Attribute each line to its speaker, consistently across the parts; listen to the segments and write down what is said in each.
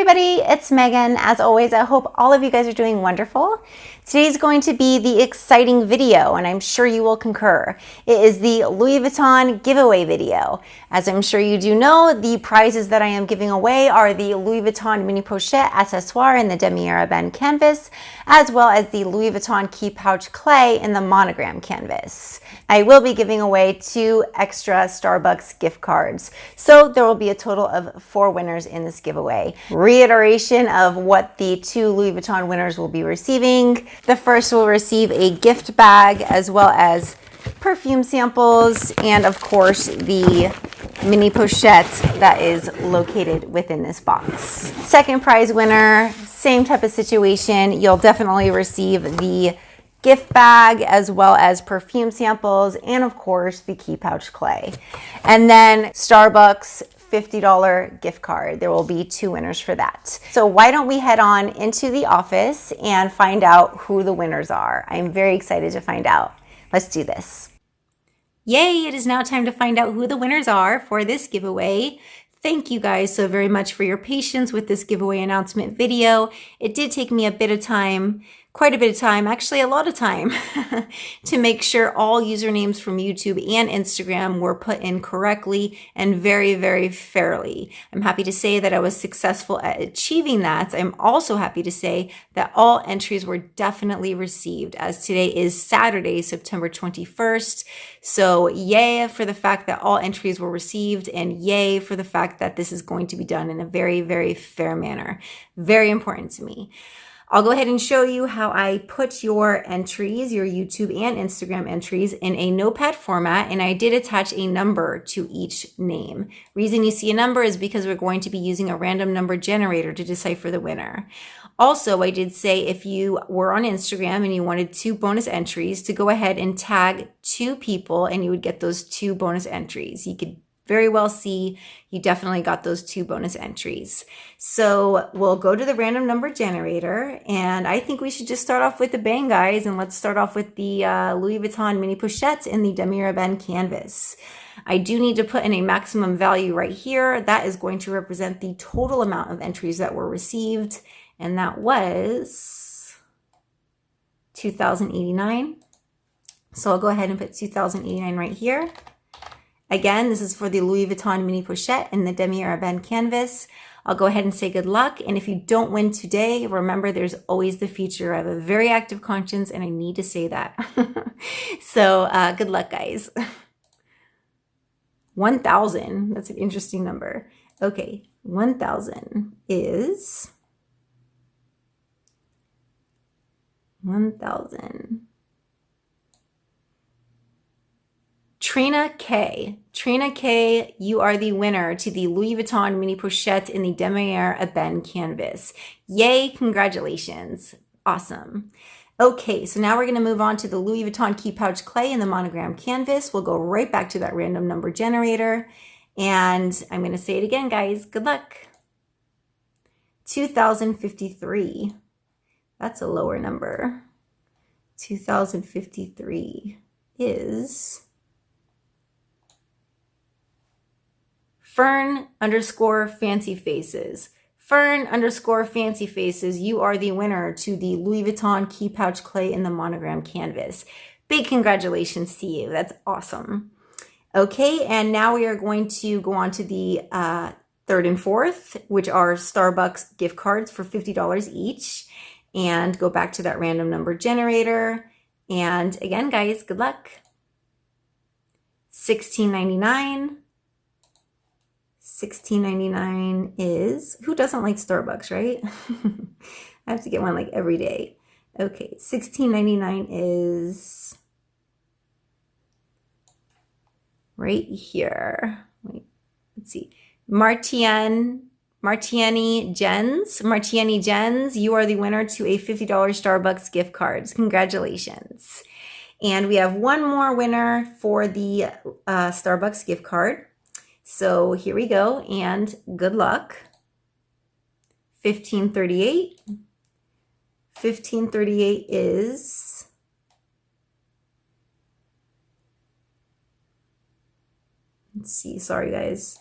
Speaker 1: everybody, it's Megan. As always, I hope all of you guys are doing wonderful. Today's going to be the exciting video, and I'm sure you will concur. It is the Louis Vuitton giveaway video. As I'm sure you do know, the prizes that I am giving away are the Louis Vuitton Mini Pochette Accessoire in the Damier Ebene canvas, as well as the Louis Vuitton Key Pouch Cles in the Monogram canvas. I will be giving away 2 extra Starbucks gift cards, so there will be a total of 4 winners in this giveaway. Reiteration of what the 2 Louis Vuitton winners will be receiving. The first will receive a gift bag as well as perfume samples and of course the mini pochette that is located within this box. Second prize winner, same type of situation. You'll definitely receive the gift bag as well as perfume samples and of course the Key Pouch Cles. And then Starbucks $50 gift card. There will be 2 winners for that. So why don't we head on into the office and find out who the winners are. I'm very excited to find out. Let's do this. Yay, it is now time to find out who the winners are for this giveaway. Thank you guys so very much for your patience with this giveaway announcement video. It did take me a bit of time, quite a bit of time, actually a lot of time, to make sure all usernames from YouTube and Instagram were put in correctly and very, very fairly. I'm happy to say that I was successful at achieving that. I'm also happy to say that all entries were definitely received, as today is Saturday, September 21st. So yay for the fact that all entries were received, and yay for the fact that this is going to be done in a very, very fair manner. Very important to me. I'll go ahead and show you how I put your entries, your YouTube and Instagram entries, in a notepad format, and I did attach a number to each name. Reason you see a number is because we're going to be using a random number generator to decipher the winner. Also, I did say if you were on Instagram and you wanted 2 bonus entries, to go ahead and tag 2 people and you would get those 2 bonus entries. You could very well see you definitely got those 2 bonus entries. So we'll go to the random number generator, and I think we should just start off with the bang, guys, and let's start off with the Louis Vuitton Mini Pochette in the Damier Ebene canvas. I do need to put in a maximum value right here. That is going to represent the total amount of entries that were received, and that was 2,089. So I'll go ahead and put 2,089 right here. Again, this is for the Louis Vuitton Mini Pochette in the Damier Ebene canvas. I'll go ahead and say good luck. And if you don't win today, remember there's always the future. I have a very active conscience and I need to say that. So good luck, guys. 1,000, that's an interesting number. Okay, 1,000 is 1,000. Trina K. Trina K, you are the winner to the Louis Vuitton Mini Pochette in the Damier Ebene canvas. Yay, congratulations. Awesome. Okay, so now we're going to move on to the Louis Vuitton Key Pouch Cles in the Monogram canvas. We'll go right back to that random number generator. And I'm going to say it again, guys. Good luck. 2,053. That's a lower number. 2,053 is Fern_Fancy Faces. Fern_Fancy Faces, you are the winner to the Louis Vuitton Key Pouch Cles in the Monogram canvas. Big congratulations to you. That's awesome. Okay, and now we are going to go on to the 3rd and 4th, which are Starbucks gift cards for $50 each. And go back to that random number generator. And again, guys, good luck. 16.99. 16.99 is, who doesn't like Starbucks, right? I have to get one like every day. Okay, 16.99 is right here. Wait, let's see. Martienneijens. Martienneijens, you are the winner to a $50 Starbucks gift cards. Congratulations. And we have one more winner for the Starbucks gift card. So here we go, and good luck. 1538. 1538 is Let's see. Sorry, guys.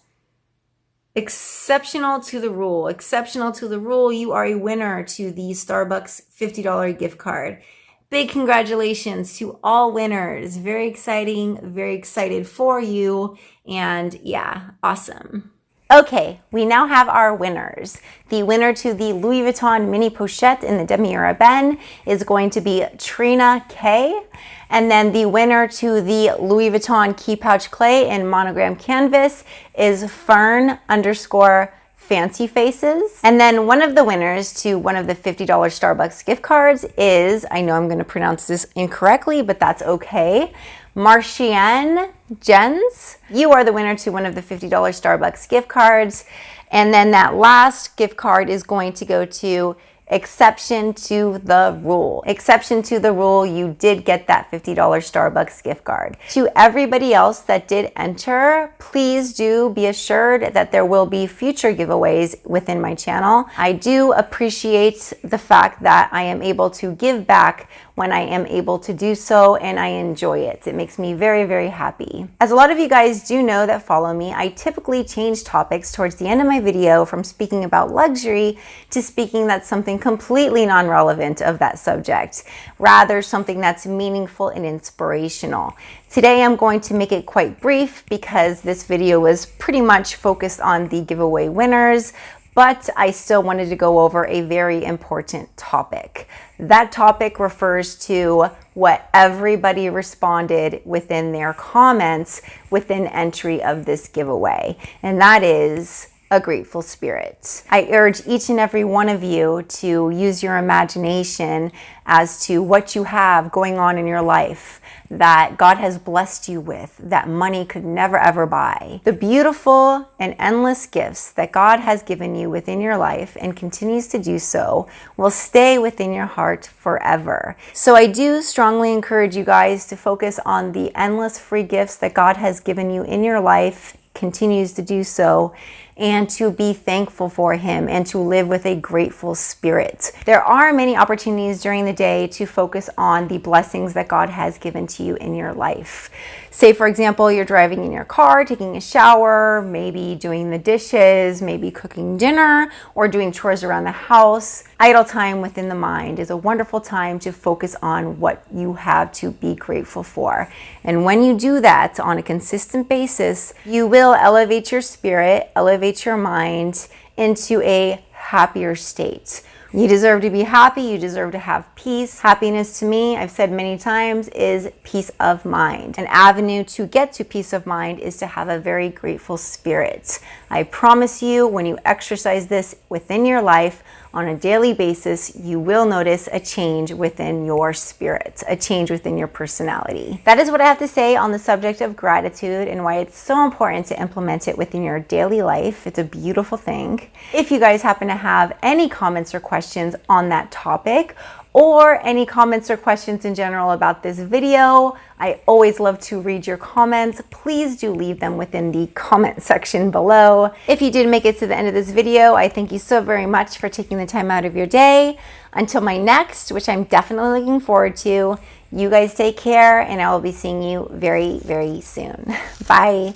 Speaker 1: Exceptional to the rule. Exceptional to the rule. You are a winner to the Starbucks $50 gift card. Big congratulations to all winners. Very exciting, very excited for you. And yeah, awesome. Okay, we now have our winners. The winner to the Louis Vuitton mini pochette in the Damier Ebene is going to be Trina K. And then the winner to the Louis Vuitton key pouch clay in Monogram canvas is Fern_Fancy Faces. And then one of the winners to one of the $50 Starbucks gift cards is, I know I'm going to pronounce this incorrectly, but that's okay, Martienneijens. You are the winner to one of the $50 Starbucks gift cards. And then that last gift card is going to go to Exception to the rule. Exception to the rule, you did get that $50 Starbucks gift card. To everybody else that did enter, please do be assured that there will be future giveaways within my channel. I do appreciate the fact that I am able to give back when I am able to do so, and I enjoy it. It makes me very, very happy. As a lot of you guys do know that follow me, I typically change topics towards the end of my video from speaking about luxury to speaking that's something completely non-relevant of that subject, rather something that's meaningful and inspirational. Today I'm going to make it quite brief because this video was pretty much focused on the giveaway winners, but I still wanted to go over a very important topic. That topic refers to what everybody responded within their comments within entry of this giveaway, and that is a grateful spirit. I urge each and every one of you to use your imagination as to what you have going on in your life that God has blessed you with, that money could never ever buy. The beautiful and endless gifts that God has given you within your life and continues to do so will stay within your heart forever. So I do strongly encourage you guys to focus on the endless free gifts that God has given you in your life, continues to do so, and to be thankful for him and to live with a grateful spirit. There are many opportunities during the day to focus on the blessings that God has given to you in your life. Say, for example, you're driving in your car, taking a shower, maybe doing the dishes, maybe cooking dinner, or doing chores around the house. Idle time within the mind is a wonderful time to focus on what you have to be grateful for. And when you do that on a consistent basis, you will elevate your spirit, elevate your mind into a happier state. You deserve to be happy. You deserve to have peace. Happiness to me, I've said many times, is peace of mind. An avenue to get to peace of mind is to have a very grateful spirit. I promise you, when you exercise this within your life on a daily basis, you will notice a change within your spirit, a change within your personality. That is what I have to say on the subject of gratitude and why it's so important to implement it within your daily life. It's a beautiful thing. If you guys happen to have any comments or questions on that topic, or any comments or questions in general about this video, I always love to read your comments. Please do leave them within the comment section below. If you did make it to the end of this video, I thank you so very much for taking the time out of your day. Until my next, which I'm definitely looking forward to, you guys take care, and I will be seeing you very, very soon. Bye.